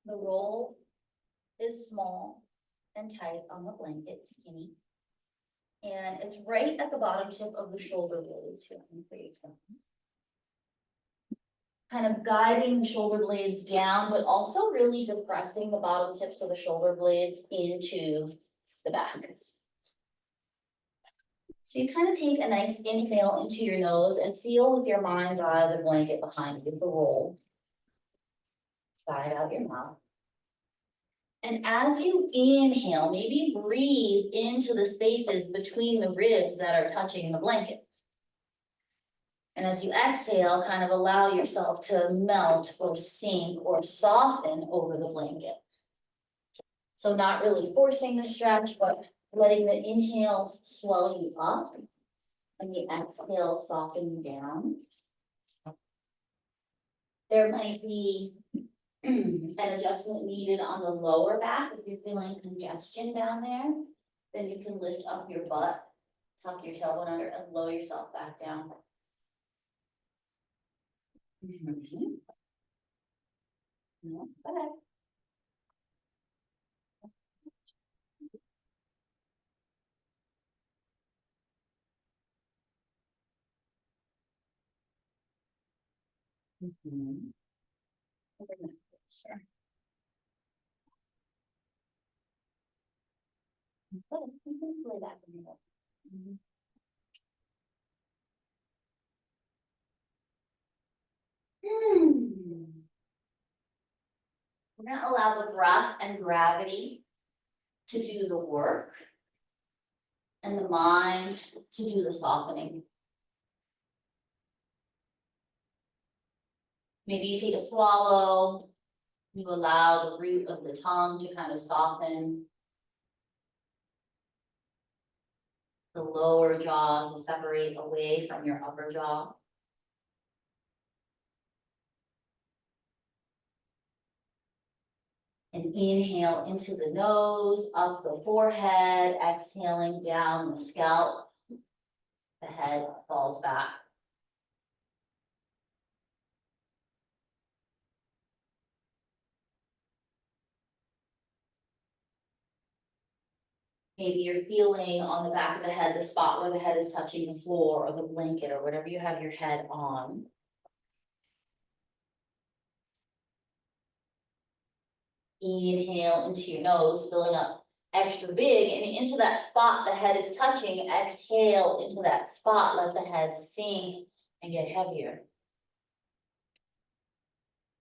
The roll is small and tight on the blanket, skinny. And it's right at the bottom tip of the shoulder blades here. Let me put you some. Kind of guiding the shoulder blades down, but also really depressing the bottom tips of the shoulder blades into the back. So you kind of take a nice inhale into your nose and feel with your mind's eye the blanket behind you, the roll. Side out your mouth. And as you inhale, maybe breathe into the spaces between the ribs that are touching the blanket. And as you exhale, kind of allow yourself to melt or sink or soften over the blanket. So not really forcing the stretch, but letting the inhale swell you up and the exhale soften you down. There might be an adjustment needed on the lower back. If you're feeling congestion down there, then you can lift up your butt, tuck your tailbone under and lower yourself back down. No, okay. Sure. Good. You can lay back in your bed. We're gonna allow the breath and gravity to do the work and the mind to do the softening. Maybe you take a swallow, you allow the root of the tongue to kind of soften. The lower jaw to separate away from your upper jaw. And inhale into the nose, up the forehead, exhaling down the scalp. The head falls back. Maybe you're feeling on the back of the head, the spot where the head is touching the floor or the blanket or whatever you have your head on. Inhale into your nose, filling up extra big, and into that spot the head is touching, exhale into that spot, let the head sink and get heavier.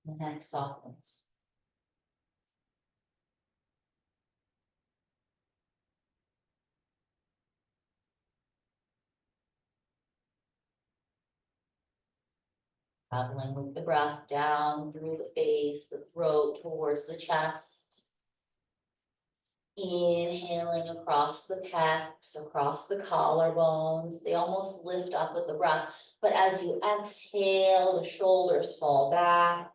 The neck softens. Traveling with the breath down through the face, the throat, towards the chest. Inhaling across the pecs, across the collarbones. They almost lift up with the breath, but as you exhale, the shoulders fall back,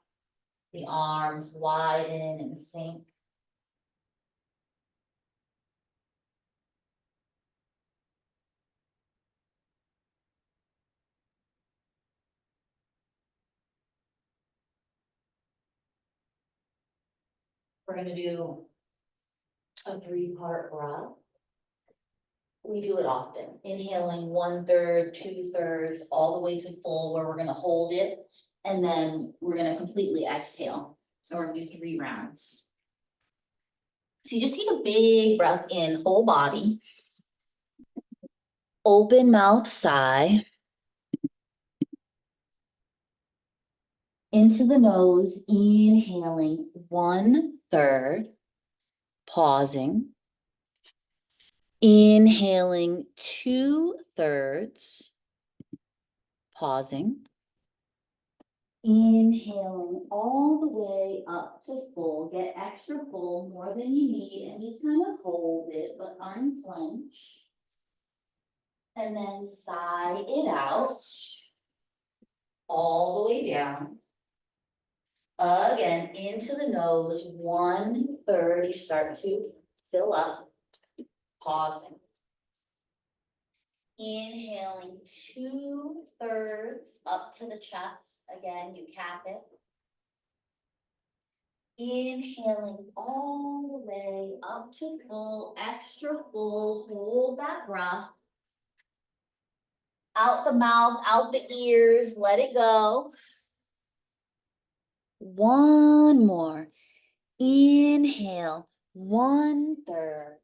the arms widen and sink. We're gonna do a 3-part breath. We do it often, inhaling 1/3, 2/3, all the way to full, where we're gonna hold it. And then we're gonna completely exhale, and we're gonna do 3 rounds. So you just take a big breath in, whole body. Open mouth, sigh. Into the nose, inhaling 1/3, pausing. Inhaling 2/3, pausing. Inhaling all the way up to full, get extra full, more than you need, and just kind of hold it, but unclench. And then sigh it out, all the way down. Again, into the nose, 1/3, you start to fill up, pausing. Inhaling 2/3 up to the chest, again, you cap it. Inhaling all the way up to full, extra full, hold that breath. Out the mouth, out the ears, let it go. One more. Inhale, 1/3.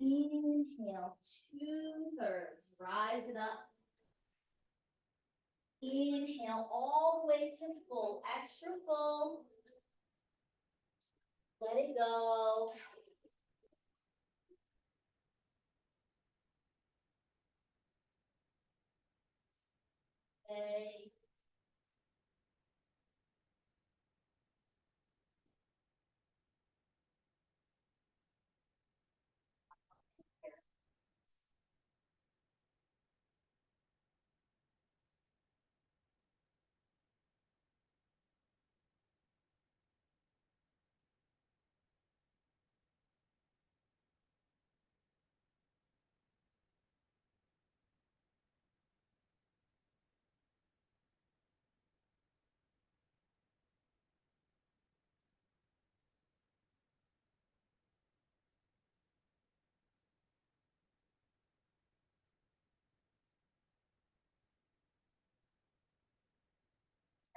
Inhale, 2/3. Rise it up. Inhale all the way to full, extra full. Let it go. Okay.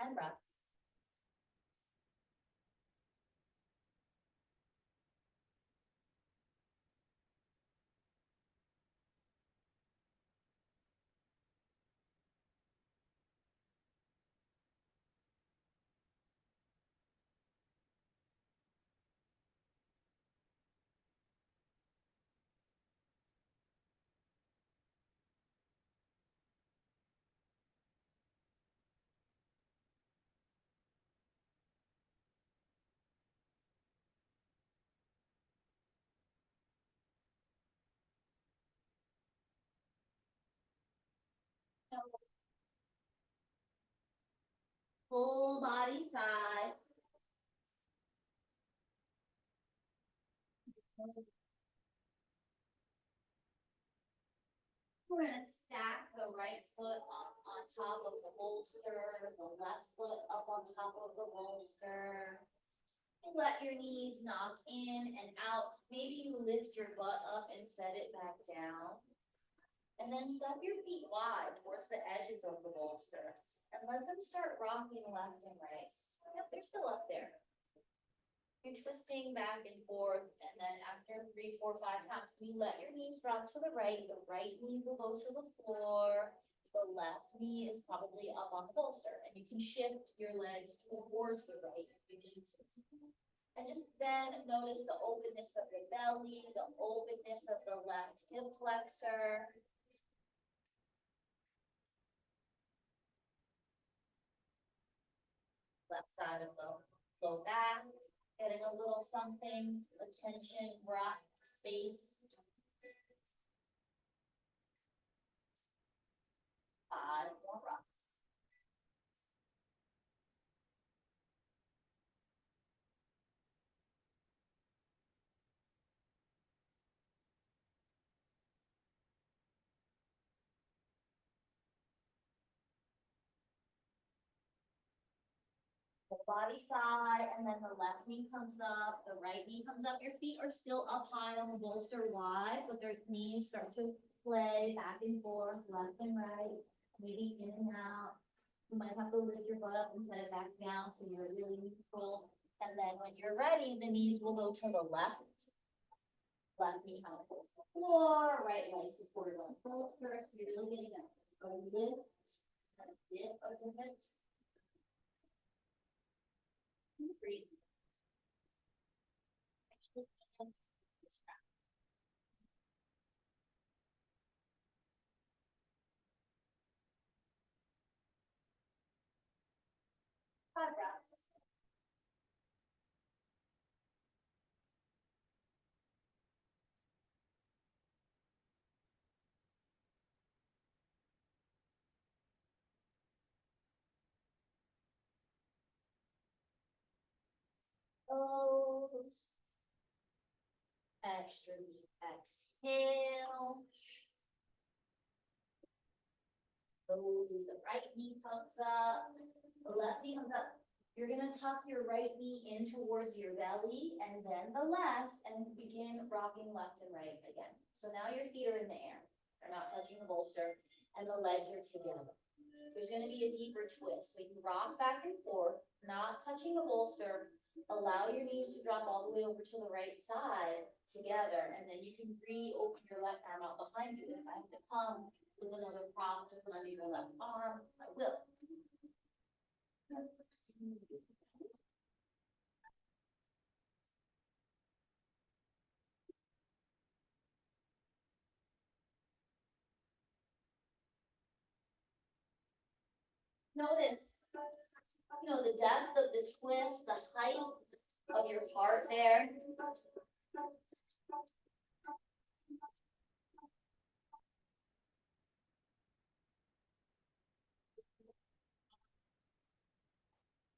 And breaths. Full body side. We're gonna stack the right foot up on top of the bolster, the left foot up on top of the bolster. Let your knees knock in and out. Maybe you lift your butt up and set it back down. And then step your feet wide towards the edges of the bolster and let them start rocking left and right. Yep, they're still up there. You're twisting back and forth, and then after 3, 4, 5 times, you let your knees drop to the right knee will go to the floor, the left knee is probably up on the bolster, and you can shift your legs towards the right if you need to. And just then notice the openness of the belly, the openness of the left hip flexor. Left side of the low back, getting a little something, attention, breath, space. 5 more breaths. The body side, and then the left knee comes up, the right knee comes up. Your feet are still up high on the bolster wide, but their knees start to play back and forth, left and right, maybe in and out. You might have to lift your butt up and set it back down so you're really neutral. And then when you're ready, the knees will go to the left. Left knee kind of pulls the floor, right leg supported on the bolster. So you're really getting a lift, a dip of the hips. Breathe. Actually, 5 breaths. Close. Extra deep exhale. Slowly the right knee comes up, The left knee comes up. You're gonna tuck your right knee in towards your belly and then the left and begin rocking left and right again. So now your feet are in the air. They're not touching the bolster and the legs are together. There's gonna be a deeper twist. So you rock back and forth, not touching the bolster. Allow your knees to drop all the way over to the right side together. And then you can re-open your left arm out behind you. If I have to come with another prop to put under your left arm, I will. Notice, the depth of the twist, the height of your heart there.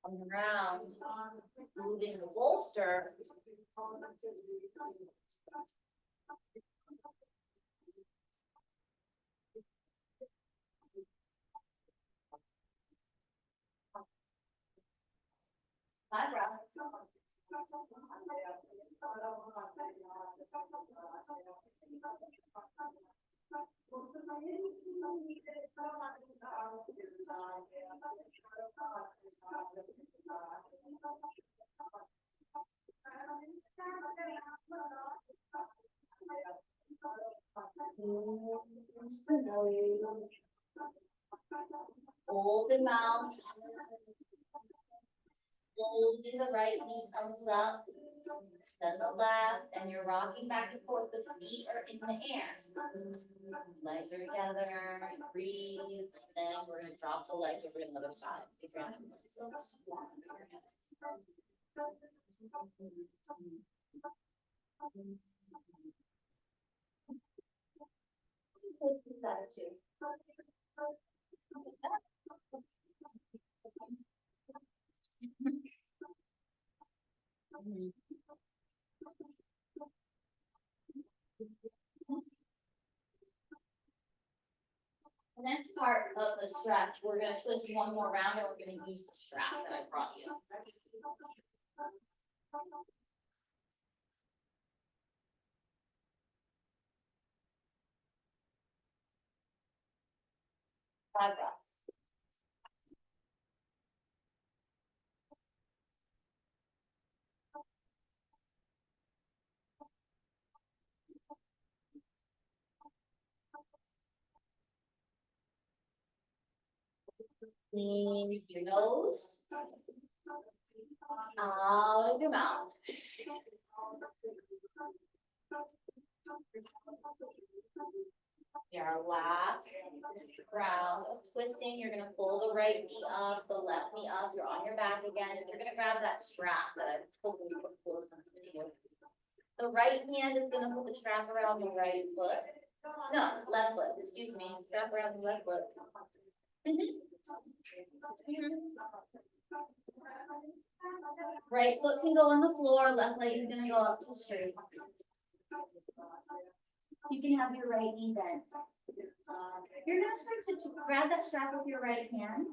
Coming around, moving the bolster. Five breaths. Open mouth. Slowly the right knee comes up, then the left, and you're rocking back and forth. The feet are in the air. Legs are together. Breathe. And then we're gonna drop the legs over to the other side. The next part of the stretch, we're gonna twist one more round and we're gonna use the strap that I brought you. Five breaths. In your nose, out of your mouth. Your last round of twisting, you're gonna pull the right knee up, the left knee up, you're on your back again, and you're gonna grab that strap that I hopefully put close on the video. The right hand is gonna put the strap around the right foot. No, left foot, excuse me, strap around the left foot. Right foot can go on the floor, left leg is gonna go up to straight. You can have your right knee bent. You're gonna start to grab that strap with your right hand.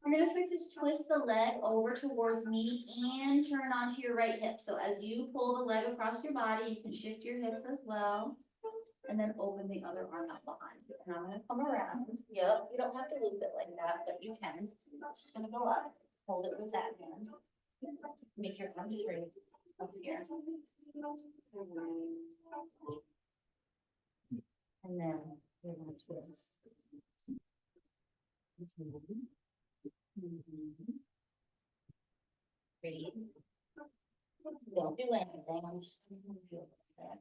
You're gonna start to twist the leg over towards me and turn onto your right hip. So as you pull the leg across your body, you can shift your hips as well. And then open the other arm out behind you. And I'm gonna come around. Yep, you don't have to loop it like that, but you can. Just gonna go up, hold it with that hand. Make your arm straight up here. And then you're gonna twist. Breathe. Don't do anything, I'm just gonna move you over there.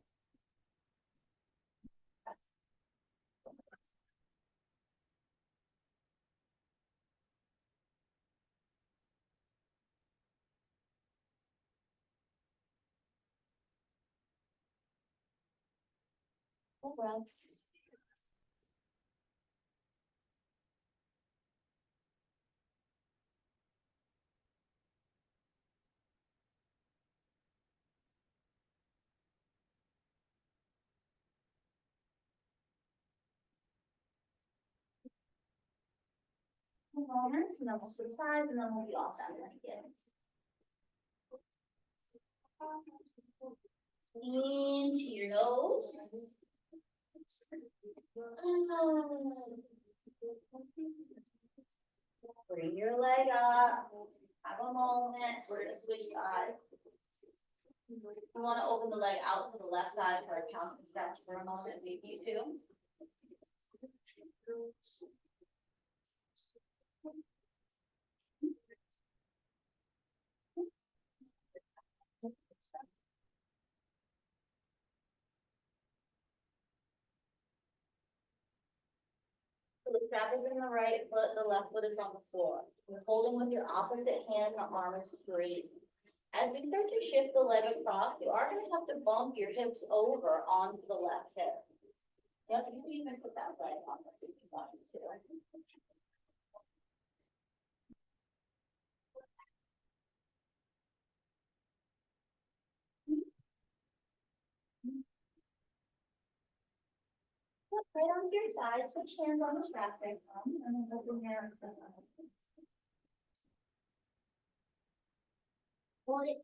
Full breaths. moments, and then we'll switch sides, and then we'll be off that blanket. Into your nose. Bring your leg up. Have a moment. We're gonna switch sides. You want to open the leg out to the left side for a count and stretch for a moment if you need to. So the strap is in the right foot, the left foot is on the floor. You're holding with your opposite hand, the arm is straight. As you start to shift the leg across, you are going to have to bump your hips over onto the left hip. Yep, you can even put that leg on this if you want to. Right onto your side, switch hands on the strap right now, and then open your hold it.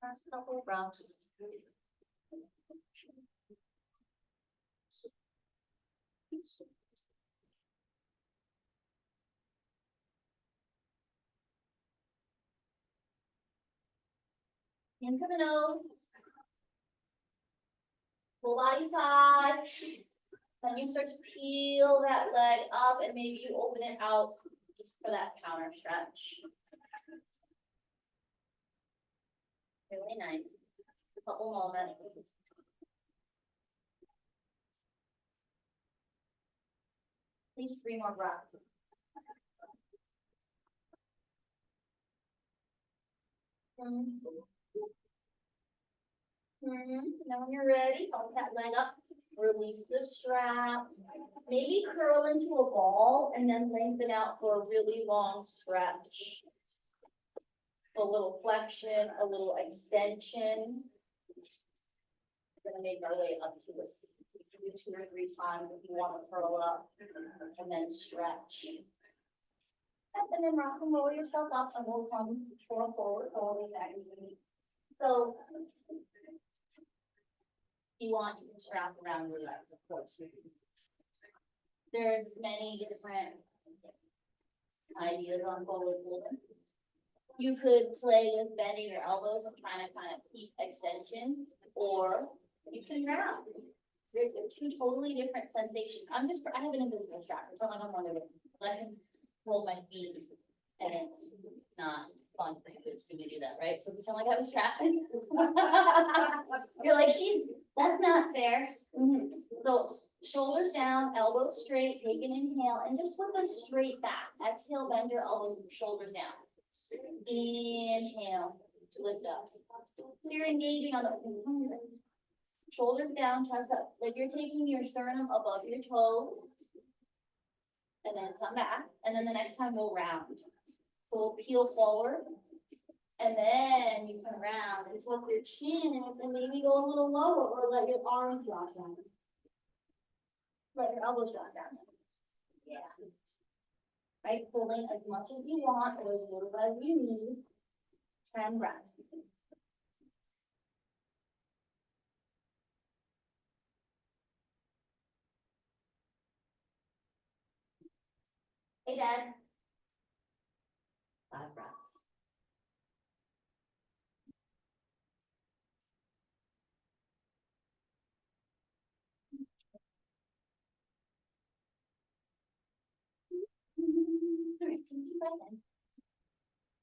Last couple breaths. Into the nose. Full body side. Then you start to peel that leg up and maybe you open it out for that counter stretch. Really nice. A couple moments. At least 3 more breaths. Now when you're ready, hold that leg up, release the strap, maybe curl into a ball and then lengthen out for a really long stretch. A little flexion, a little extension. We're gonna make our way up to the seat. You can do 2 or 3 times if you want to curl up and then stretch. And then rock and roll yourself up and we'll come forward all the way back into the knee. So you want, you can strap around your legs, of course. There's many different ideas on forward fold. You could play with bending your elbows and trying to kind of keep extension, or you can round. There's 2 totally different sensations. I have an invisible strap. It's not like I'm one of them. I can hold my feet, and it's not fun for you to see me do that, right? So pretend like I was strapping. You're like, that's not fair. So shoulders down, elbows straight, take an inhale, and just with a straight back. Exhale, bend your elbows and shoulders down. Inhale, lift up. So you're engaging on the shoulders down, chest up, like you're taking your sternum above your toes. And then come back, and then the next time we'll round. So we'll peel forward, and then you come around and flip your chin, and maybe go a little lower, or let your arms drop down. Let your elbows drop down. Yeah. Right, pulling as much as you want, or as little as you need. 10 breaths. Hey, Dad. 5 breaths. All right, take a deep breath in.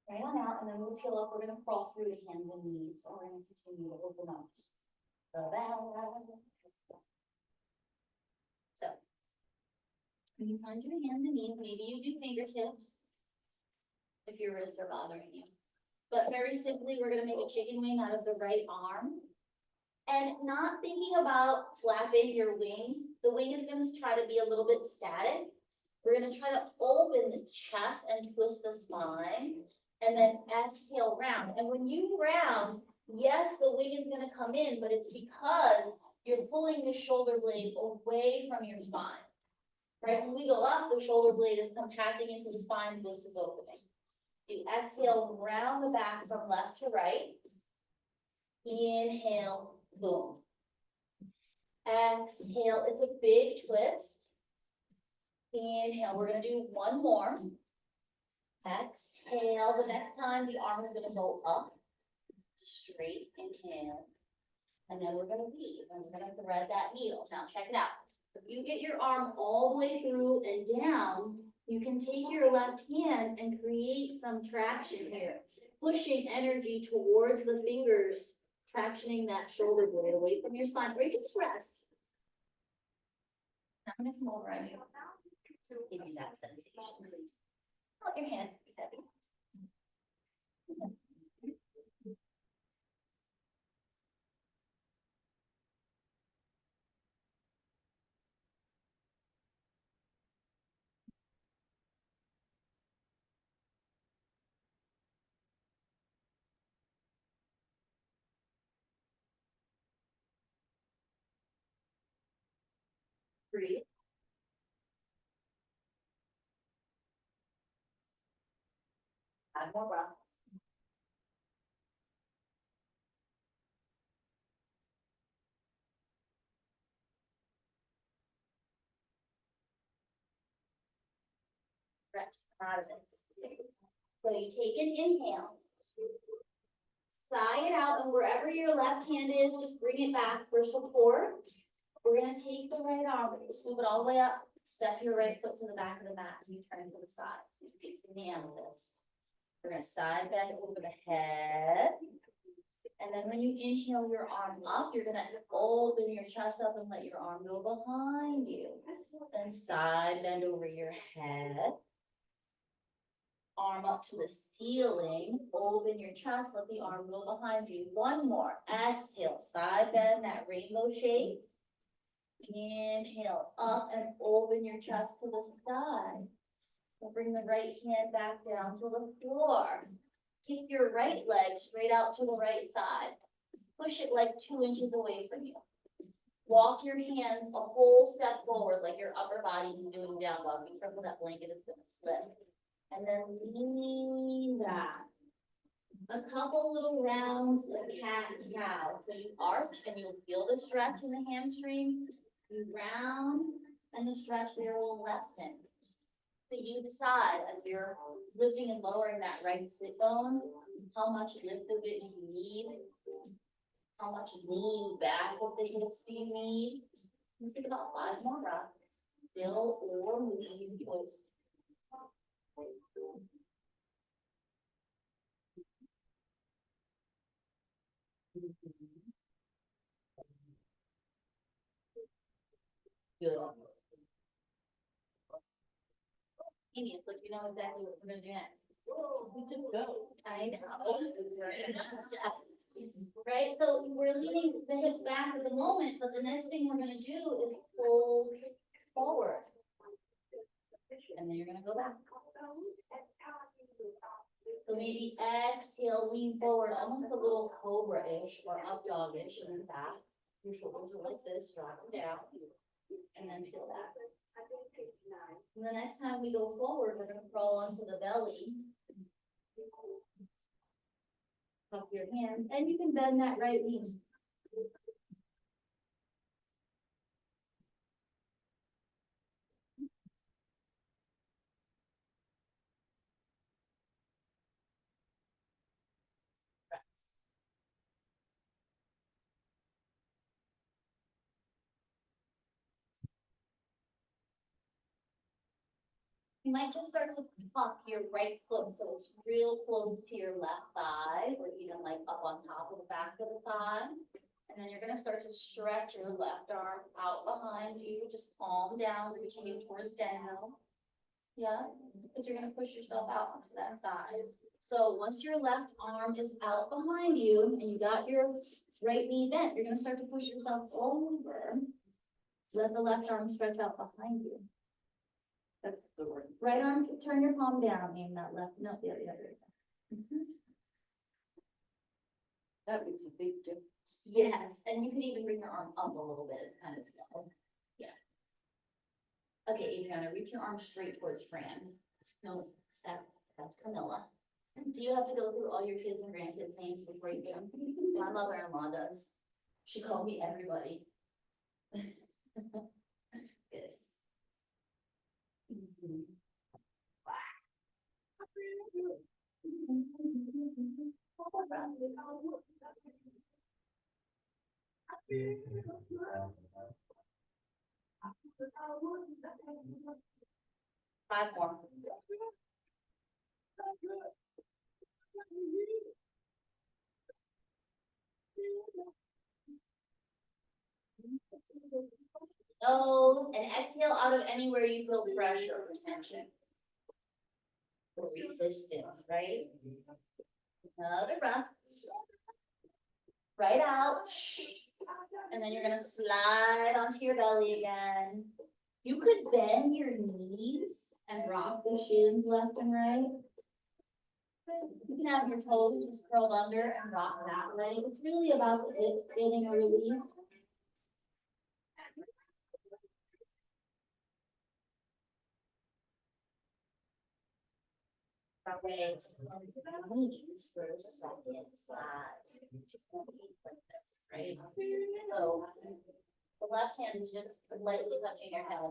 Right on out, and then we'll peel up, we're gonna crawl through to hands and knees, so we're gonna continue to open up. So. When you find your hands and knees, maybe you do fingertips. If your wrists are bothering you. But very simply, we're gonna make a chicken wing out of the right arm. And not thinking about flapping your wing, the wing is gonna try to be a little bit static. We're gonna try to open the chest and twist the spine, and then exhale round. And when you round, yes, the wing is gonna come in, but it's because you're pulling the shoulder blade away from your spine. Right, when we go up, the shoulder blade is compacting into the spine, this is opening. You exhale, round the back from left to right. Inhale, boom. Exhale, it's a big twist. Inhale, we're gonna do one more. Exhale, the next time the arm is gonna go up, straight, inhale. And then we're gonna weave, and we're gonna thread that needle. Now check it out. If you get your arm all the way through and down, you can take your left hand and create some traction here, pushing energy towards the fingers, tractioning that shoulder blade away from your spine, or you can just rest. I'm gonna come over on you. Give you that sensation. Let your hand be heavy. Breathe. 5 more breaths. Stretch out of this. So you take an inhale. Sigh it out, and wherever your left hand is, just bring it back for support. We're gonna take the right arm, scoop it all the way up, step your right foot to the back of the mat, and you turn to the side, so you're facing the amethyst. We're gonna side bend over the head. And then when you inhale your arm up, you're gonna open your chest up and let your arm go behind you. Then side bend over your head. Arm up to the ceiling, open your chest, let the arm go behind you. One more, exhale, side bend, that rainbow shape. Inhale, up and open your chest to the sky. We'll bring the right hand back down to the floor. Kick your right leg straight out to the right side. Push it like 2 inches away from you. Walk your hands a whole step forward like your upper body is doing down dog. Be careful that blanket is gonna slip. And then lean back. A couple little rounds of cat-cow. So you arch and you'll feel the stretch in the hamstring. You round and the stretch there will lessen. So you decide as you're lifting and lowering that right sit bone, how much lift of it you need, how much lean back of the hips do you need. You think about 5 more breaths, still or lean choice. Good. Amy, it's like you know exactly what we're gonna do next. We just go. I know. That's just, right? So we're leaning the hips back at the moment, but the next thing we're gonna do is pull forward. And then you're gonna go back. So maybe exhale, lean forward, almost a little cobra-ish or up dog-ish and then back. Your shoulders are like this, drop them down, and then peel back. And the next time we go forward, we're gonna crawl onto the belly. Up your hand, and you can bend that right knee. You might just start to tuck your right foot so it's real close to your left thigh, or even like up on top of the back of the thigh. And then you're gonna start to stretch your left arm out behind you, just palm down, reaching in towards down. Yeah, because you're gonna push yourself out onto that side. So once your left arm is out behind you and you got your right knee bent, you're gonna start to push yourself over. Let the left arm stretch out behind you. That's the word. Right arm, turn your palm down, aim that left, no, the other. That makes a big difference. Yes, and you can even bring your arm up a little bit, it's kind of slow. Yeah. Okay, Adriana, reach your arm straight towards Fran. No, that's Camilla. Do you have to go through all your kids and grandkids' names before you get them? My mother-in-law does. She called me everybody. Good. Five more. Nose and exhale out of anywhere you feel pressure or tension. Or resistance, right? Another breath. Right out. And then you're gonna slide onto your belly again. You could bend your knees and rock the shins left and right. You can have your toes just curled under and rock that way. It's really about the hips getting a release. Our way to cleanse the knees for the second side. Just gonna be like this, right? So the left hand is just lightly touching your head.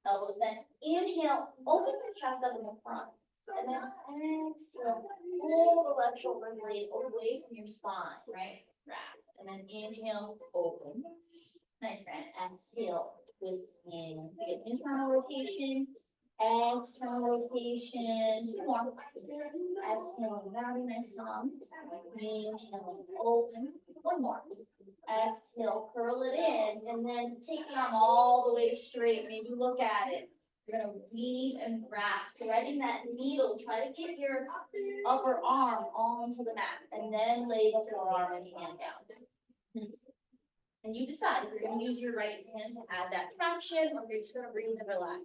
Elbows bent. Inhale, open your chest up in the front. And then exhale, pull the left shoulder blade away from your spine, right? Wrap. And then inhale, open. Nice, friend. Exhale, twist in. Get internal rotation, external rotation. Two more. Exhale, very nice, Tom. Inhale, open. One more. Exhale, curl it in, and then take the arm all the way straight. Maybe look at it. You're gonna weave and wrap, threading that needle. Try to get your upper arm onto the mat, and then lay the forearm and hand down. And you decide if you're gonna use your right hand to add that traction, or if you're just gonna breathe and relax.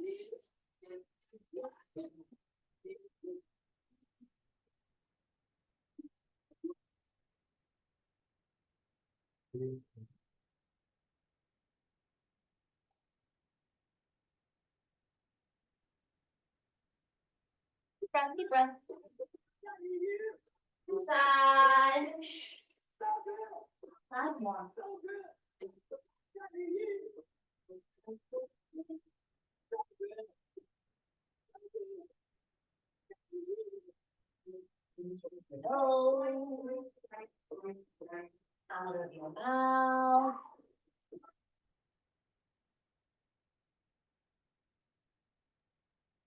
Deep breath, deep breath. Side. Side more. Out of your mouth.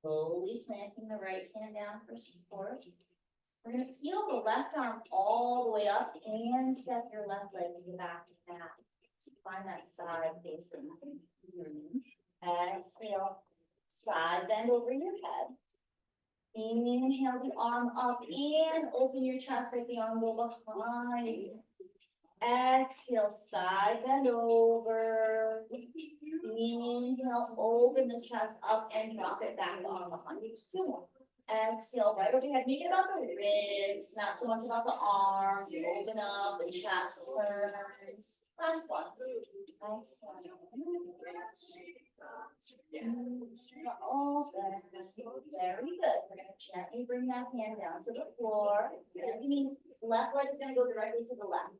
Slowly planting the right hand down for support. We're gonna peel the left arm all the way up and step your left leg to the back of the mat. So find that side facing. Exhale, side bend over your head. Inhale the arm up and open your chest, let the arm go behind you. Exhale, side bend over. Inhale, open the chest up and drop it back, the arm behind you. Two more. Exhale, right over your head, make it about the ribs, not so much about the arms. Open up, the chest turns. Last one. Exhale. Very good. We're gonna gently bring that hand down to the floor. You mean left leg is gonna go directly to the left.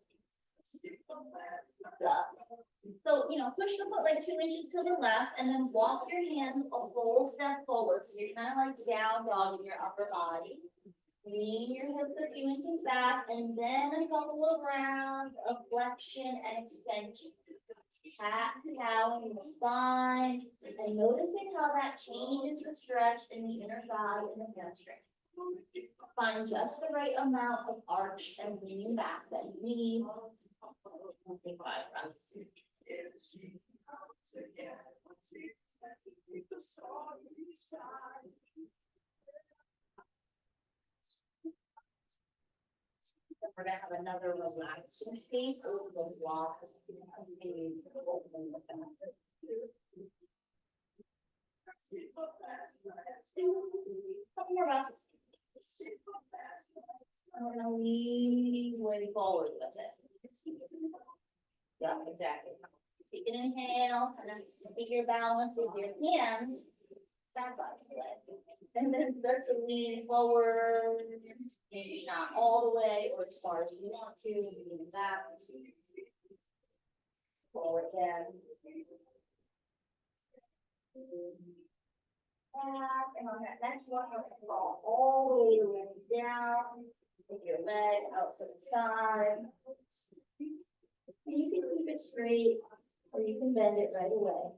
So, push the foot like 2 inches to the left and then walk your hands a full step forward. So you're kind of like down dog in your upper body. Lean your hips a few inches back and then a couple of rounds of flexion and extension. cat cow in the spine, and noticing how that changes the stretch in the inner thigh and the hamstring. Find just the right amount of arch and leaning back that you need. Take 5 breaths. We're gonna have another relaxing phase over the wall. Couple more breaths. I'm gonna lean way forward with it. Yeah, exactly. Take an inhale and then take your balance with your hands back on your leg. And then start to lean forward, maybe not all the way or as far as you want to, lean back. Forward again. Back, and on that next one, you're gonna fall all the way down. Take your leg out to the side. And you can keep it straight, or you can bend it right away.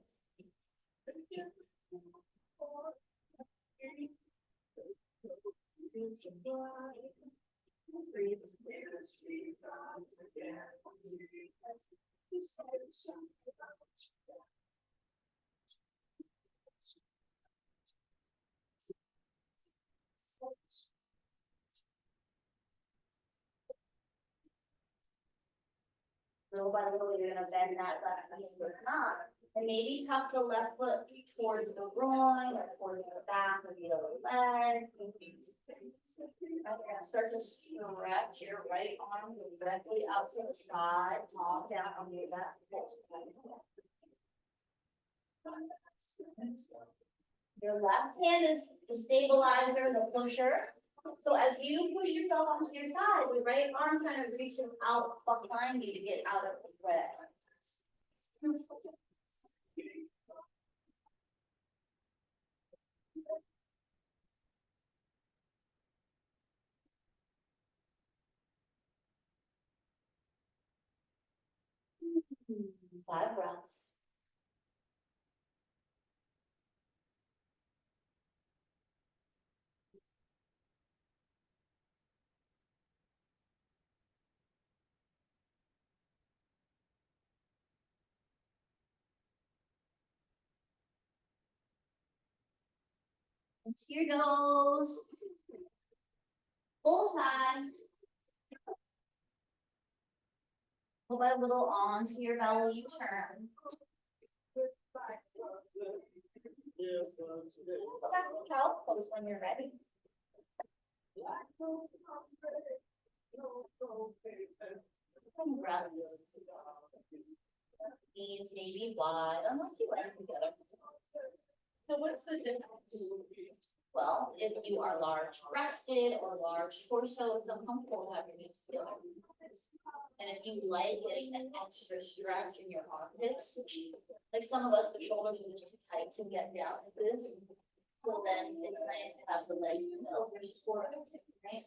Little by little, you're gonna bend that left knee to the knot, and maybe tuck the left foot towards the groin or towards the back of the other leg. You're gonna start to stretch your right arm directly out to the side, palm down on your left foot. Your left hand is the stabilizer, the pusher. So as you push yourself onto your side, the right arm kind of reaches out behind you to get out of the thread. 5 breaths. Into your nose. Bullseye. Pull that a little onto your belly, you turn. Go back to child's pose when you're ready. Breaths. Knees maybe wide, unless you let them together. So what's the difference? Well, if you are large breasted or large torso, it's uncomfortable to have your knees together. And if you like getting an extra stretch in your armpits, like some of us, the shoulders are just too tight to get down to this. So then it's nice to have the legs in the middle for support, right?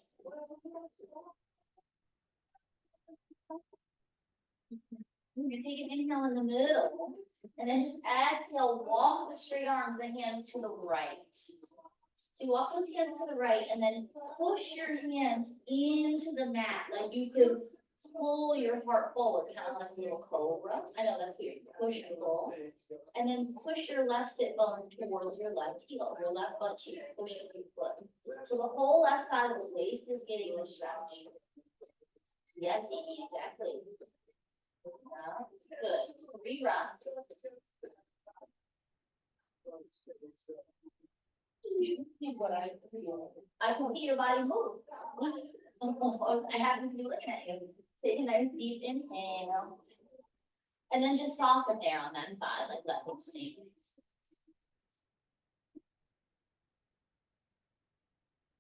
You take an inhale in the middle, and then just exhale, walk the straight arms, the hands to the right. So you walk those hands to the right, and then push your hands into the mat, like you could pull your heart forward, kind of like a little cobra. I know that's weird, push and pull. And then push your left sit bone towards your left heel, your left butt cheek, push it through foot. So the whole left side of the waist is getting the stretch. Yes, Amy, exactly. Good. 3 rounds. You see what I feel. I can see your body move. I happen to be looking at you. Take a nice deep inhale. And then just soften there on that side, like let them sink.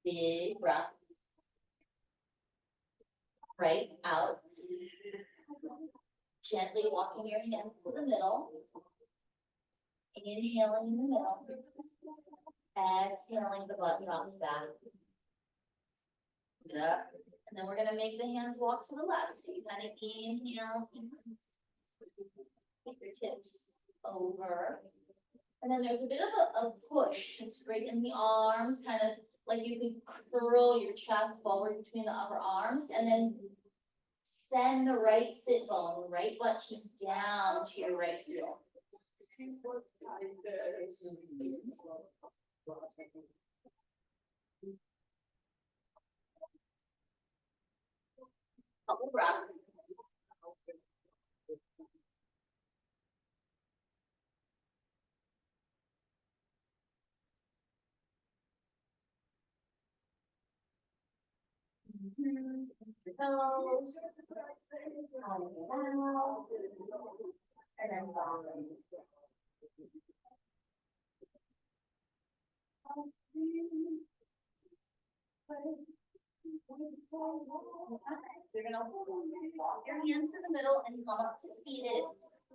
Big breath. Right out. Gently walking your hands to the middle. Inhaling in the middle. Exhaling, the butt drops back. Yeah. And then we're gonna make the hands walk to the left. So you kind of inhale. Take your fingertips over. And then there's a bit of a push to straighten the arms, kind of like you can curl your chest forward between the upper arms and then send the right sit bone, right butt cheek down to your right heel. Couple breaths. Toes. And then following. You're gonna walk your hands to the middle and come up to seated.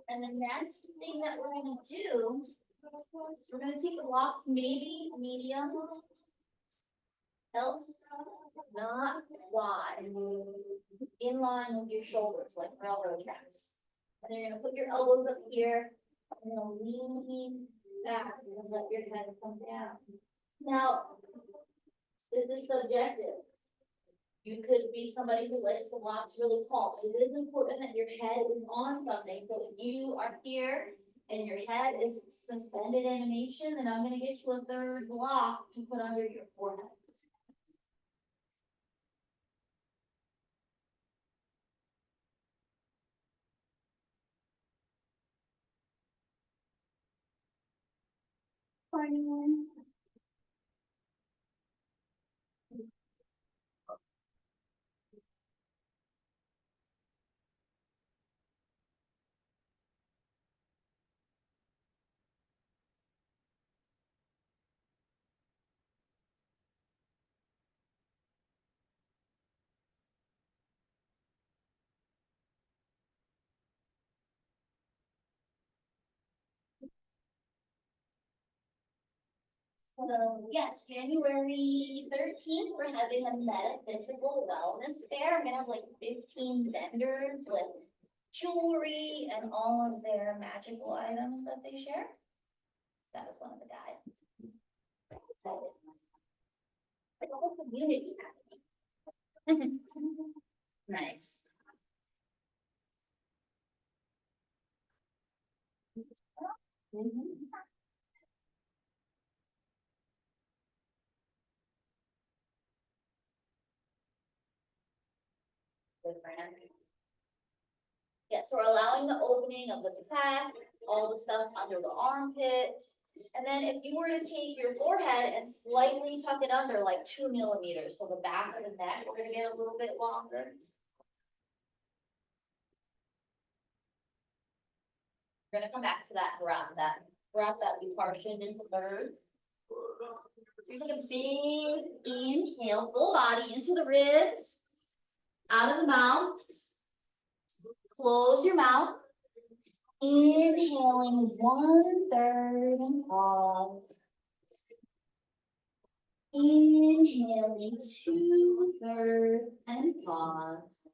And the next thing that we're gonna do is we're gonna take the blocks, maybe medium. Help, not wide, in line with your shoulders, like railroad tracks. And then you're gonna put your elbows up here, and you're gonna lean back and let your head come down. Now, this is subjective. You could be somebody who likes the blocks really tall, so it is important that your head is on something, so if you are here and your head is suspended animation, then I'm gonna get you a third block to put under your forehead. Fine. So yes, January 13th, we're having a metaphysical wellness fair. I'm gonna have like 15 vendors with jewelry and all of their magical items that they share. That was one of the guys. So, like a whole community happening. Nice. Good brand. Yeah, so we're allowing the opening of the back, all the stuff under the armpits. And then if you were to take your forehead and slightly tuck it under like 2 millimeters, so the back of the neck, we're gonna get a little bit longer. We're gonna come back to that breath that we partitioned into thirds. You take a big inhale, full body into the ribs, out of the mouth. Close your mouth. Inhaling 1/3 and pause. Inhaling 2/3 and pause.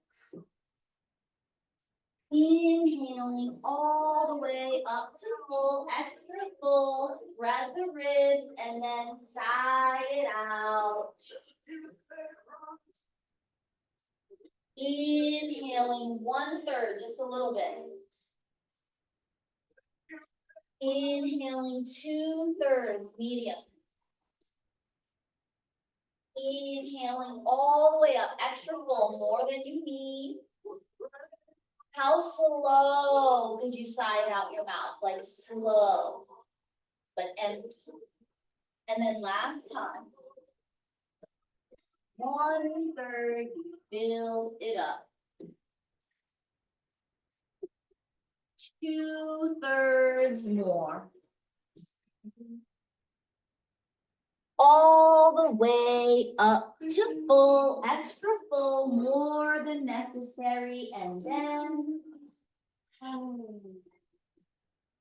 Inhaling all the way up to full, extra full, spread the ribs and then sigh it out. Inhaling 1/3, just a little bit. Inhaling 2/3, medium. Inhaling all the way up, extra full, more than you need. How slow could you sigh it out your mouth? Like slow, but empty. And then last time. 1/3, you fill it up. 2/3 more. All the way up to full, extra full, more than necessary, and then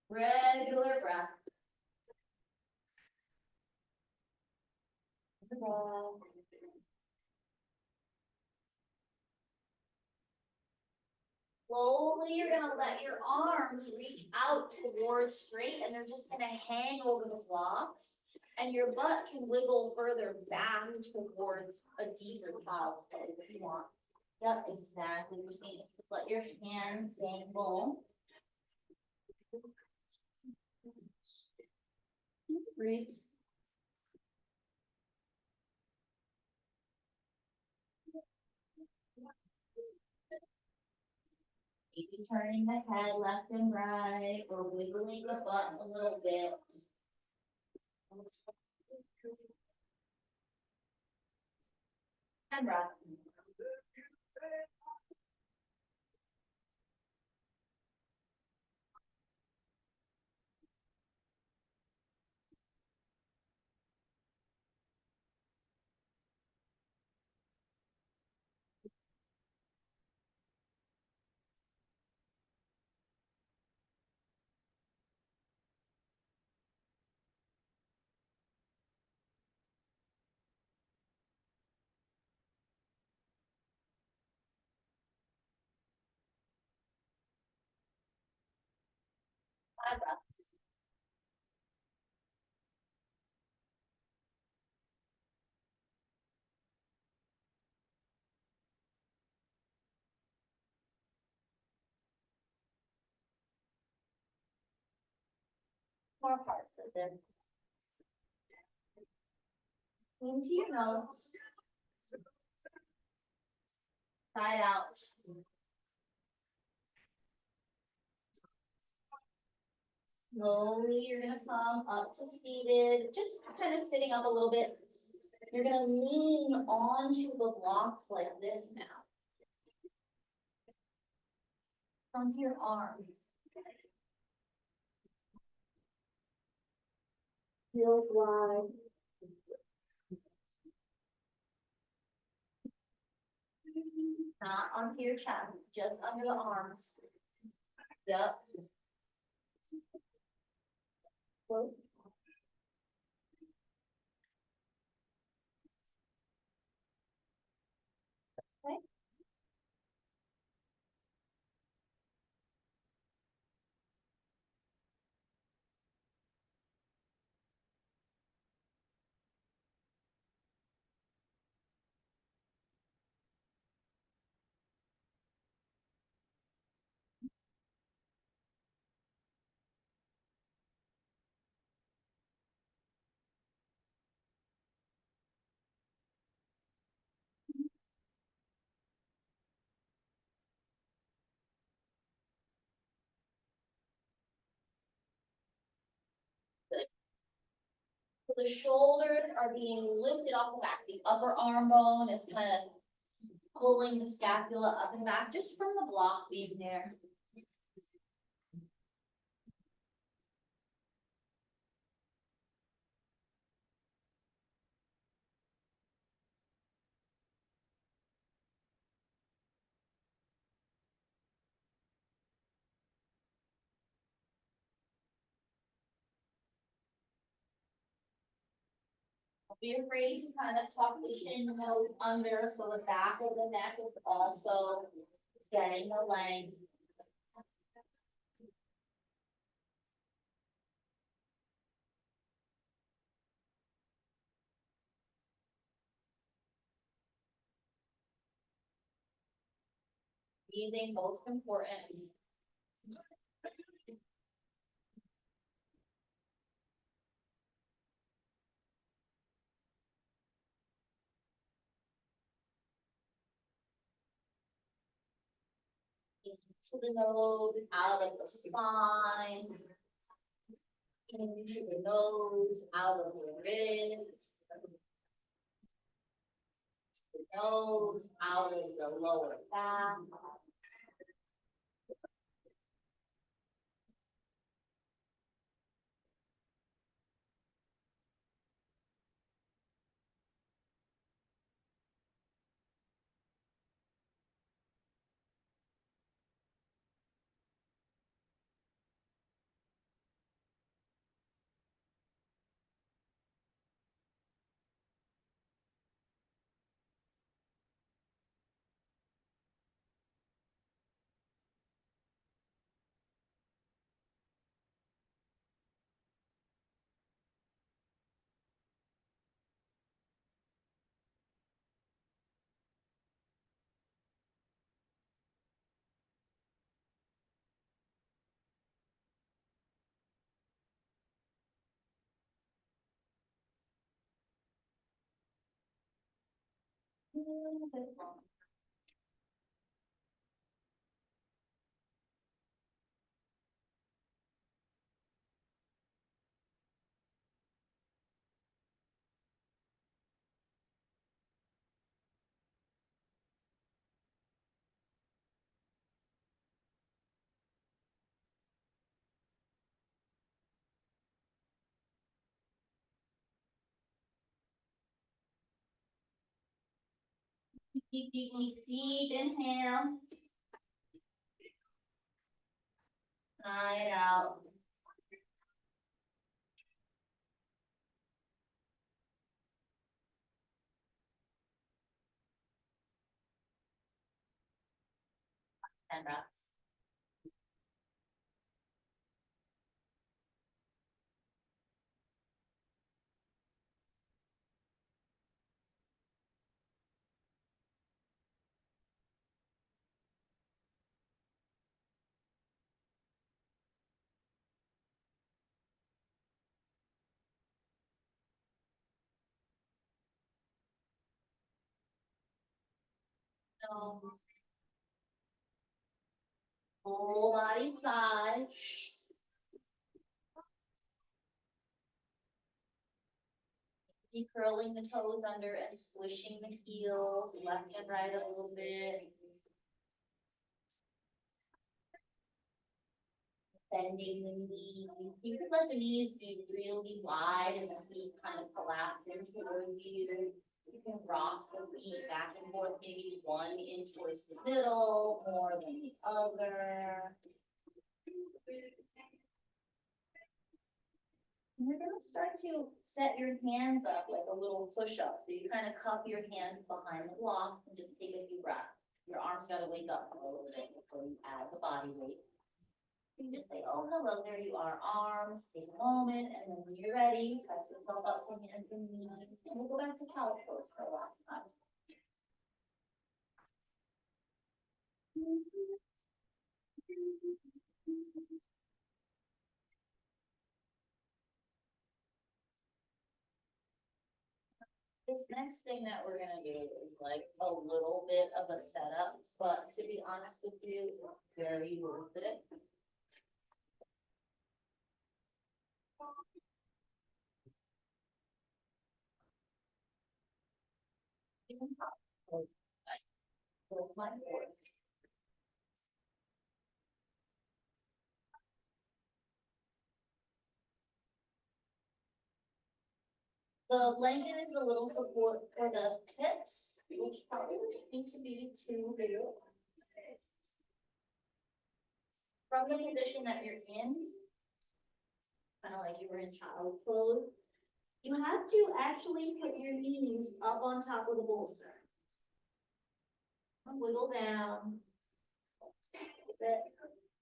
regular breath. slowly you're gonna let your arms reach out towards straight and they're just gonna hang over the blocks. And your butt can wiggle further back towards a deeper child's pose if you want. Yep, exactly, Christine. Just let your hands dangle. Breathe. Maybe turning the head left and right or wiggling the butt a little bit. And breath. Five breaths. More parts of this. Into your nose. Side out. Slowly, you're gonna come up to seated, just kind of sitting up a little bit. You're gonna lean onto the blocks like this now. Come to your arms. Heels wide. Not onto your chest, just under the arms. Yep. Whoa. Okay. So the shoulders are being lifted off the back. The upper arm bone is kind of pulling the scapula up and back just from the block being there. Don't be afraid to kind of tuck the chin nose under so the back of the neck is also getting the length. Breathing most important. To the nose, out of the spine. Into the nose, out of the wrist. To the nose, out of the lower back. little bit longer. Deep, deep, deep, deep inhale. Sigh it out. And breaths. So, whole body size. Be curling the toes under and swishing the heels left and right a little bit. Bending the knees. You could let the knees be really wide and the feet kind of collapse in towards you. You can rock the feet back and forth, maybe one in towards the middle more than the other. And we're gonna start to set your hands up like a little push-up. So you kind of cup your hands behind the blocks and just take a few breaths. Your arms gotta wake up a little bit before you add the body weight. You can just say, oh, hello, there you are, arms, take a moment, and then when you're ready, press yourself up to hands and knees, and we'll go back to cow pose for the last time. This next thing that we're gonna do is like a little bit of a setup, but to be honest with you, it's very worth it. Hold my board. The blanket is a little support for the hips, which probably doesn't need to be too big. From the position that you're in, kind of like you were in child pose, you have to actually put your knees up on top of the bolster. Wiggle down.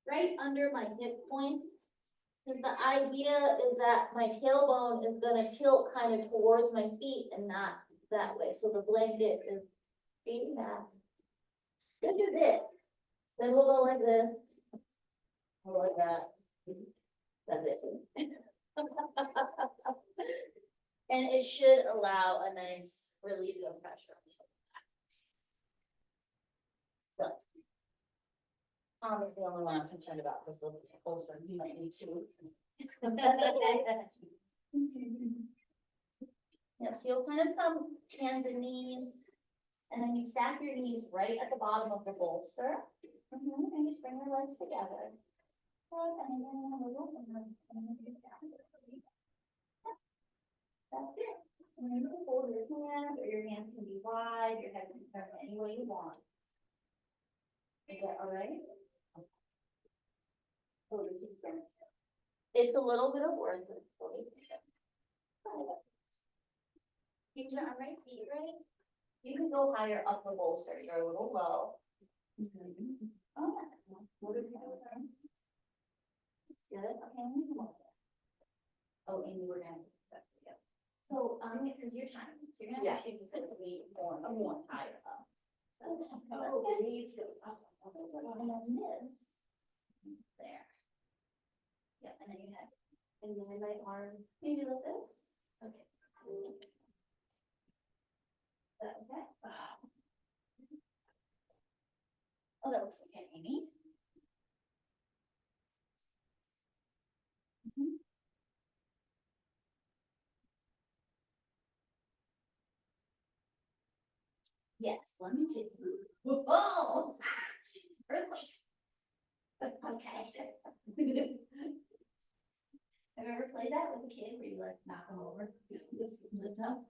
Right under my hip points. Because the idea is that my tailbone is gonna tilt kind of towards my feet and not that way. So the blanket is feeding that. This is it. Then we'll go like this. Or like that. That's it. And it should allow a nice release of pressure. So. Tom is the only one I'm concerned about because the bolster, you might need to. Yep, so you'll kind of come hands and knees, and then you stack your knees right at the bottom of the bolster. And you just bring your legs together. That's it. And then you can fold your hands, or your hands can be wide, your head can turn any way you want. Is that all right? It's a little bit of work, but it's fully. Keep your arm right, feet right. You can go higher up the bolster, you're a little low. Oh, what is that? Good, okay. Oh, and you were gonna. So, because you're tiny, so you're gonna have to put the weight more higher up. Oh, knees go up. And then this. There. Yeah, and then you have, and then my arm, maybe like this. Okay. Is that okay? Oh, that looks okay, Amy. Mhm. Yes, let me see. Whoa! Earthquake. Okay. Have you ever played that with a kid where you like knock them over? Lift up?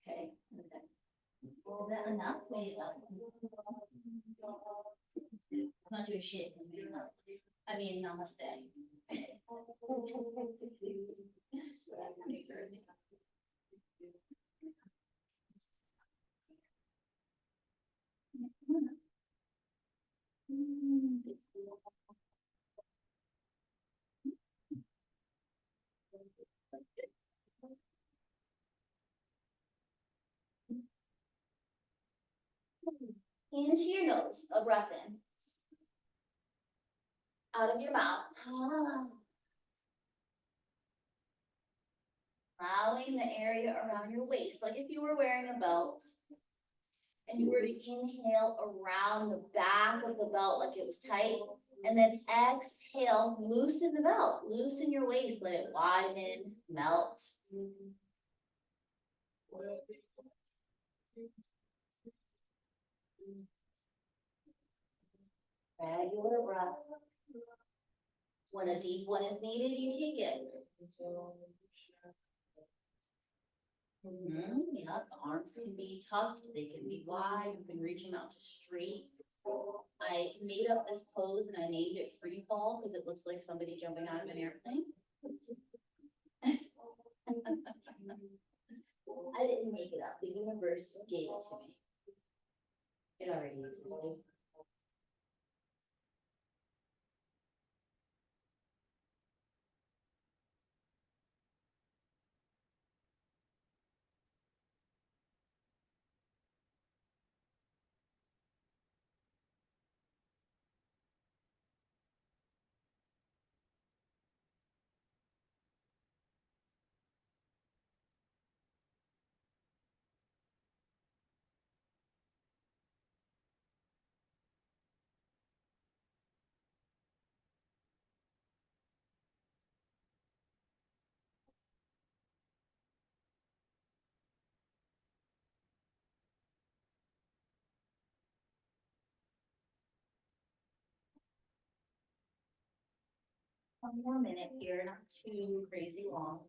Okay. Is that enough? Maybe not. I'm not doing shit. I mean, namaste. New Jersey. Into your nose, a breath in. Out of your mouth. Allowing the area around your waist, like if you were wearing a belt. And you were to inhale around the back of the belt like it was tight. And then exhale, loosen the belt, loosen your waist, let it widen, melt. Regular breath. When a deep one is needed, you take it. Yep, the arms can be tucked, they can be wide, you can reach them out to straight. I made up this pose and I named it free fall because it looks like somebody jumping out of an airplane. I didn't make it up, the universe gave it to me. It already existed. One more minute here, not too crazy long.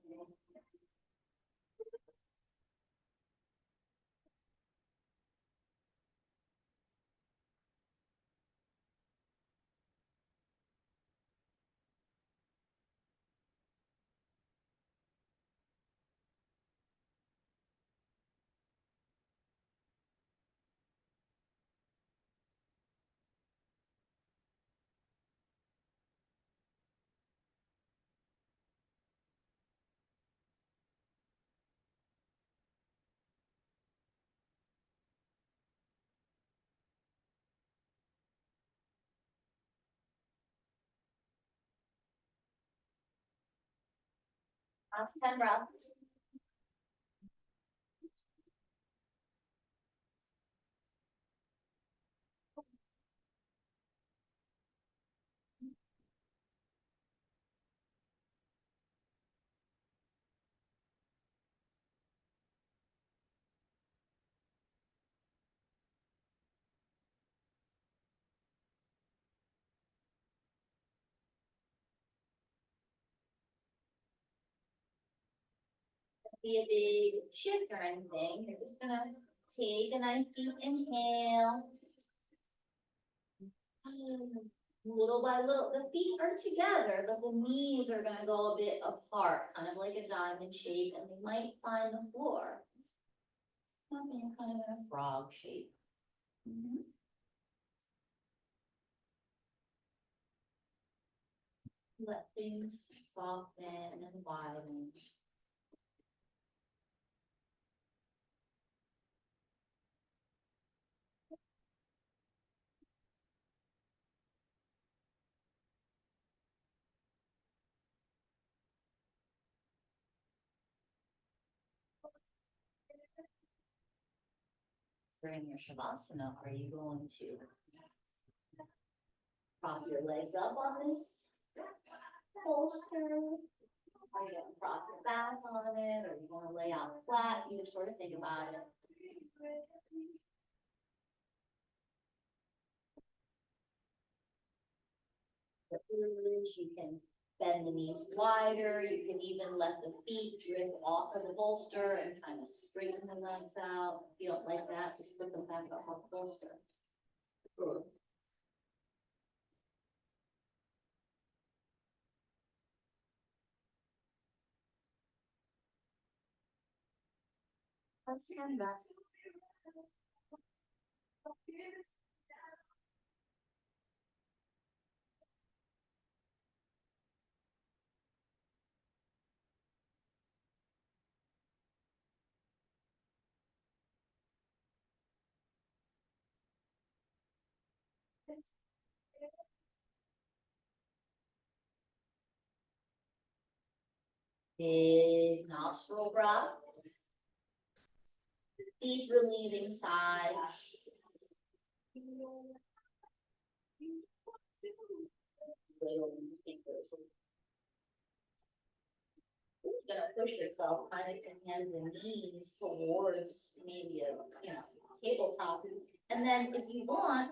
Last 10 breaths. Be a big shift or anything. You're just gonna take a nice deep inhale. Little by little, the feet are together, but the knees are gonna go a bit apart, kind of like a diamond shape, and they might find the floor. Okay, kind of in a frog shape. Let things soften and widen. During your Shavasana, are you going to prop your legs up on this bolster. Are you gonna prop your back on it, or you wanna lay out flat? You just sort of think about it. The blues, you can bend the knees wider, you can even let the feet drift off of the bolster and kind of straighten the legs out. If you don't like that, just put them back up on the bolster. Let's hand rest. Big nostril breath. Deep relieving sigh. You're gonna push yourself kind of to hands and knees towards maybe a, tabletop. And then if you want,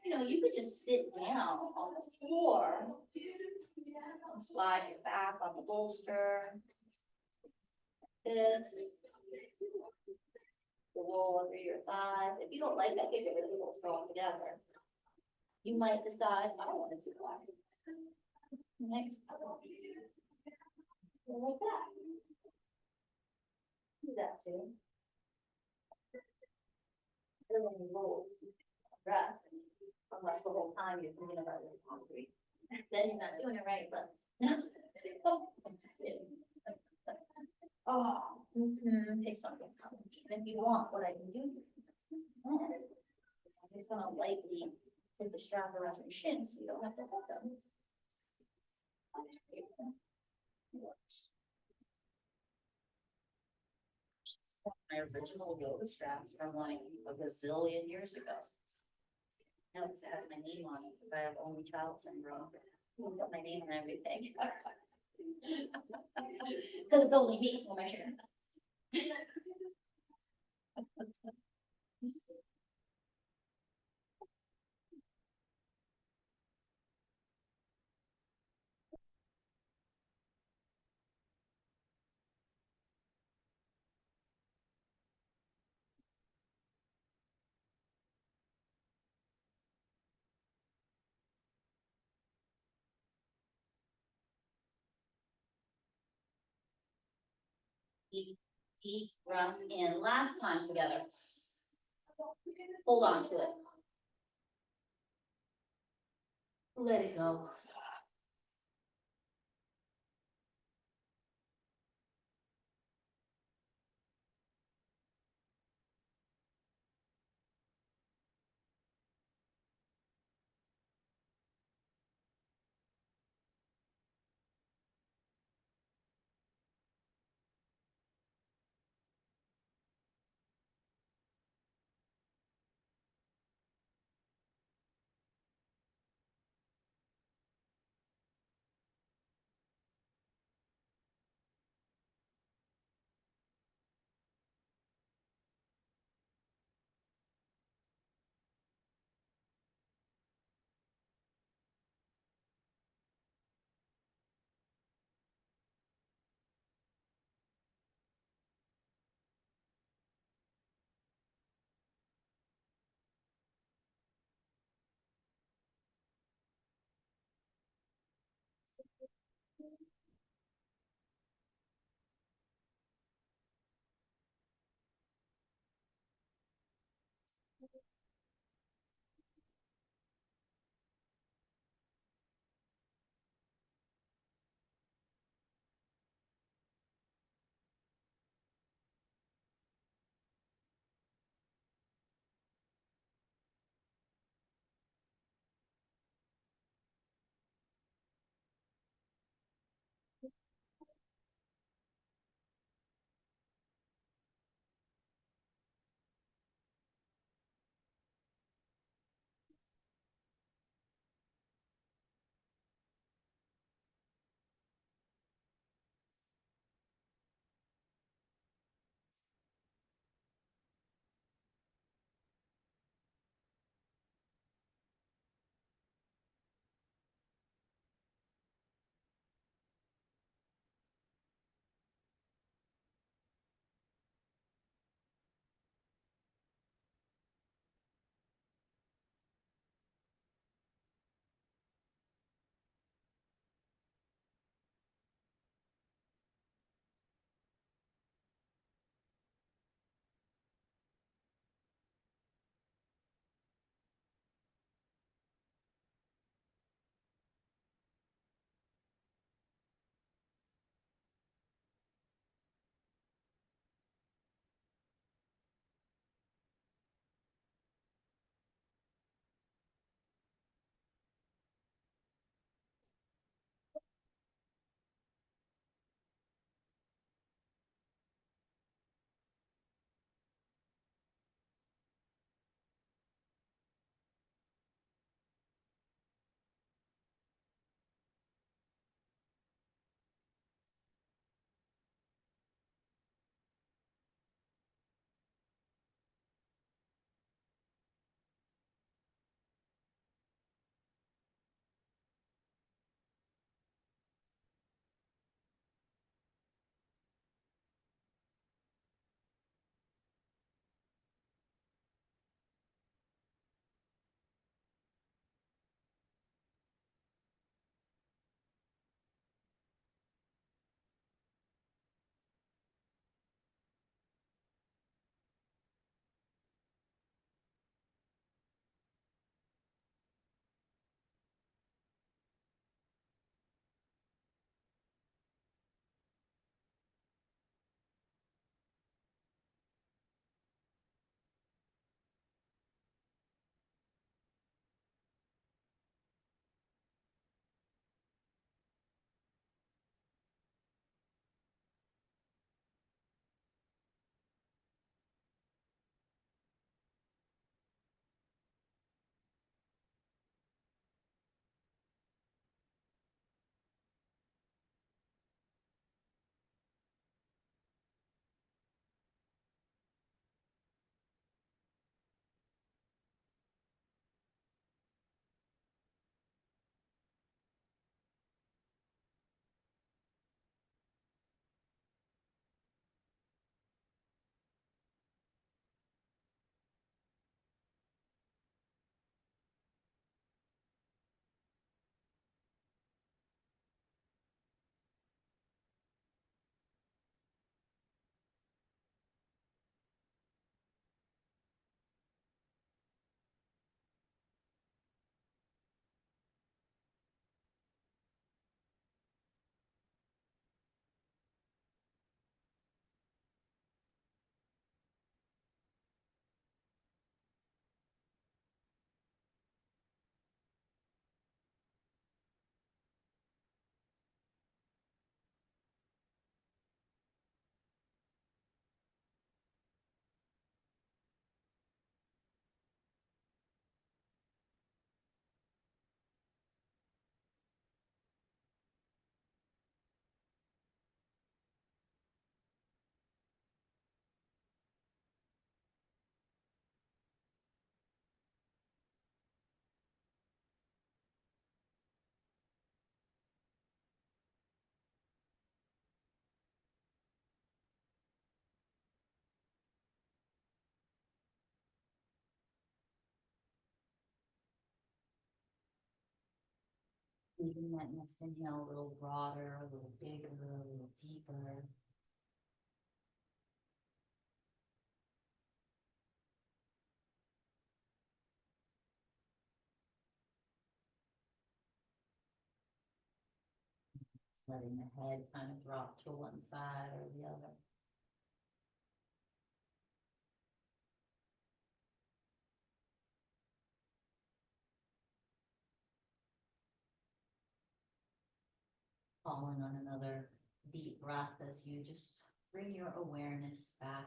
you could just sit down on the floor. And slide your back on the bolster. This. Roll under your thighs. If you don't like that, get rid of the bolster altogether. You might decide, I don't want it to go. Next. Like that. Do that too. Everyone rolls. Rest. Unless the whole time you're thinking about it hungry. Then you're not doing it right, but. I'm just kidding. Oh, pick something. And if you want, what I can do. I'm just gonna lightly put the strap around your shin so you don't have to hold them. My original yoga straps from like a gazillion years ago. No, because it has my name on it, because I have only child syndrome. I put my name on everything. Because it's only me, for my sure. Deep breath in, last time together. Hold on to it. Let it go. Even that next inhale a little broader, a little bigger, a little deeper. Letting the head kind of drop to one side or the other. Falling on another deep breath as you just bring your awareness back.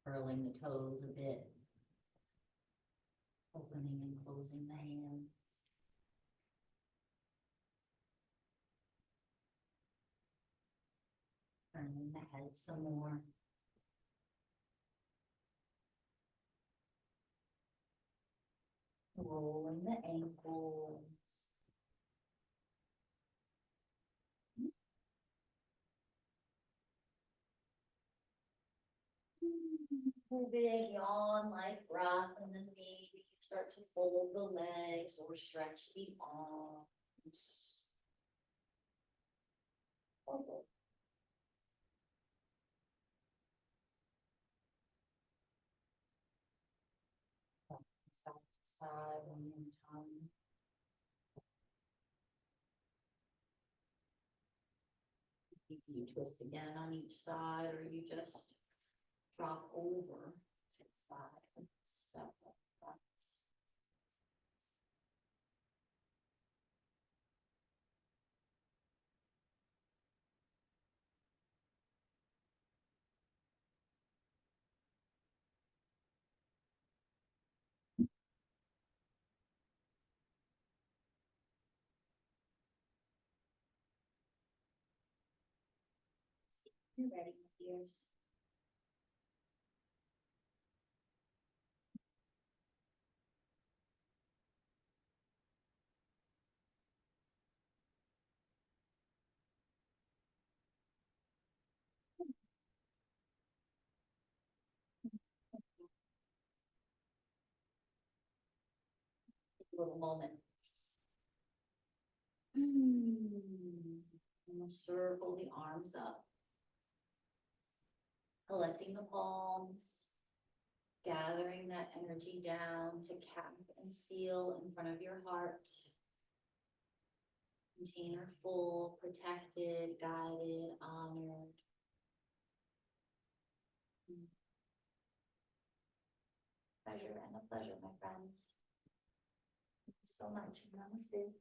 Curling the toes a bit. Opening and closing the hands. Turning the head some more. Rolling the ankles. A big yawn like breath, and then maybe you start to fold the legs or stretch the arms. Forward. Side to side one more time. You twist again on each side, or you just drop over to the side. Several breaths. You're ready, my dears. Take a little moment. And we'll circle the arms up. Collecting the palms. Gathering that energy down to cap and seal in front of your heart. Container full, protected, guided, honored. Pleasure and a pleasure, my friends. Thank you so much. Namaste.